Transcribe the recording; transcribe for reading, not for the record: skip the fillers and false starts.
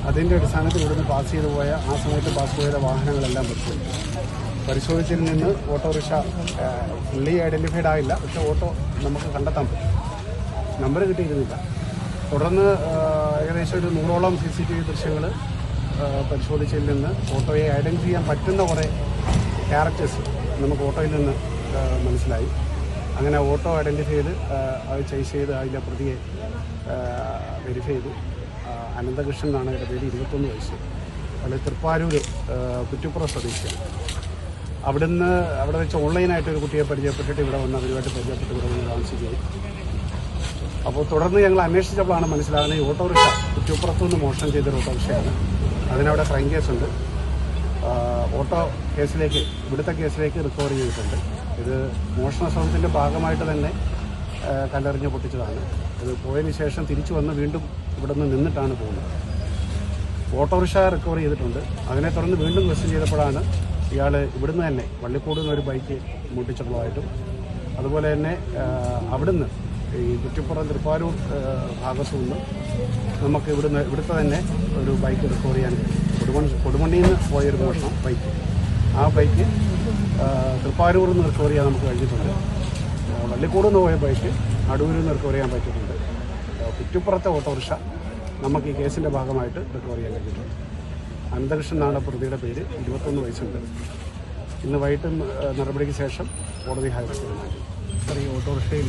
അതിൻ്റെ അടിസ്ഥാനത്തിൽ ഇവിടുന്ന് പാസ് ചെയ്തു പോയ ആ സമയത്ത് പാസ് ചെയ്ത വാഹനങ്ങളെല്ലാം പരിശോധിച്ചതിൽ നിന്ന് ഓട്ടോറിക്ഷ ഫുള്ളി ഐഡൻറ്റിഫൈഡ് ആയില്ല. പക്ഷേ ഓട്ടോ നമുക്ക് കണ്ടെത്താൻ പറ്റും. നമ്പർ കിട്ടിയിരുന്നില്ല. തുടർന്ന് ഏകദേശം ഒരു 100ഓളം CCTV ദൃശ്യങ്ങൾ പരിശോധിച്ചതിൽ നിന്ന് ഓട്ടോയെ ഐഡൻറ്റിഫൈ ചെയ്യാൻ പറ്റുന്ന കുറേ ക്യാരക്ടേഴ്സ് നമുക്ക് ഓട്ടോയിൽ നിന്ന് മനസ്സിലായി. അങ്ങനെ ഓട്ടോ ഐഡൻറ്റിഫൈ ചെയ്ത് അത് ചേസ് ചെയ്ത് അതിൻ്റെ പ്രതിയെ വെരിഫൈ ചെയ്തു. അനന്തകൃഷ്ണൻ എന്നാണ് എൻ്റെ പേര്, 21 വയസ്സ്. അതിൽ തൃപ്പാരൂർ കുറ്റിപ്പുറം സ്വദേശിയാണ്. അവിടെ വെച്ച് ഓൺലൈനായിട്ട് ഒരു കുട്ടിയെ പരിചയപ്പെട്ടിട്ട് ഇവിടെ വന്ന് അവരുമായിട്ട് പരിചയപ്പെട്ട് ഇവിടെ വന്ന് താമസിക്കുകയും അപ്പോൾ തുടർന്ന് ഞങ്ങൾ അന്വേഷിച്ചപ്പോഴാണ് മനസ്സിലാകുന്നത് ഈ ഓട്ടോറിക്ഷ കുറ്റിപ്പുറത്തുനിന്ന് മോഷണം ചെയ്തൊരു ഓട്ടോറിക്ഷയാണ്. അതിനവിടെ ക്രൈം കേസുണ്ട്. ഓട്ടോ കേസിലേക്ക് ഇവിടുത്തെ കേസിലേക്ക് റിക്കവർ ചെയ്തിട്ടുണ്ട്. ഇത് മോഷണ ശ്രമത്തിൻ്റെ ഭാഗമായിട്ട് തന്നെ കല്ലെറിഞ്ഞ് പൊട്ടിച്ചതാണ്. ഇത് പോയതിന് ശേഷം തിരിച്ചു വന്ന് വീണ്ടും ഇവിടെ നിന്ന് നിന്നിട്ടാണ് പോകുന്നത്. ഓട്ടോറിക്ഷ റിക്കവർ ചെയ്തിട്ടുണ്ട്. അതിനെ തുടർന്ന് വീണ്ടും ക്വസ്റ്റ്യൻ ചെയ്തപ്പോഴാണ് ഇയാൾ ഇവിടുന്ന് തന്നെ വള്ളിക്കൂട് നിന്നൊരു ബൈക്ക് മുട്ടിച്ചപ്പോഴായിട്ടും അതുപോലെ തന്നെ അവിടുന്ന് ഈ കുറ്റിപ്പുറം തൃപ്പാരൂർ ഭാഗത്തു നിന്ന് നമുക്ക് ഇവിടുത്തെ തന്നെ ഒരു ബൈക്ക് റിക്കവർ ചെയ്യാൻ കൊടുമണ്ണിയിൽ നിന്ന് പോയൊരു മോഷണം ബൈക്ക്. ആ ബൈക്ക് തൃപ്പാരൂരിൽ നിന്ന് റിക്കവർ ചെയ്യാൻ നമുക്ക് കഴിഞ്ഞിട്ടുണ്ട്. വള്ളിക്കൂട് നിന്ന് പോയ ബൈക്ക് അടൂരിൽ നിന്ന് റിക്കവർ ചെയ്യാൻ പറ്റിയിട്ടുണ്ട്. കുറ്റിപ്പുറത്തെ ഓട്ടോറിക്ഷ നമുക്ക് ഈ കേസിൻ്റെ ഭാഗമായിട്ട് റിക്കവർ ചെയ്യാൻ കഴിഞ്ഞിട്ടുണ്ട്. അനന്തകൃഷ്ണൻ എന്നാണ് പ്രതിയുടെ പേര്, 21 വയസ്സുണ്ട്. ഇന്ന് വൈകിട്ട് നടപടിക്ക് ശേഷം കോടതി ഹാജരാക്കി. ഈ ഓട്ടോറിക്ഷയിൽ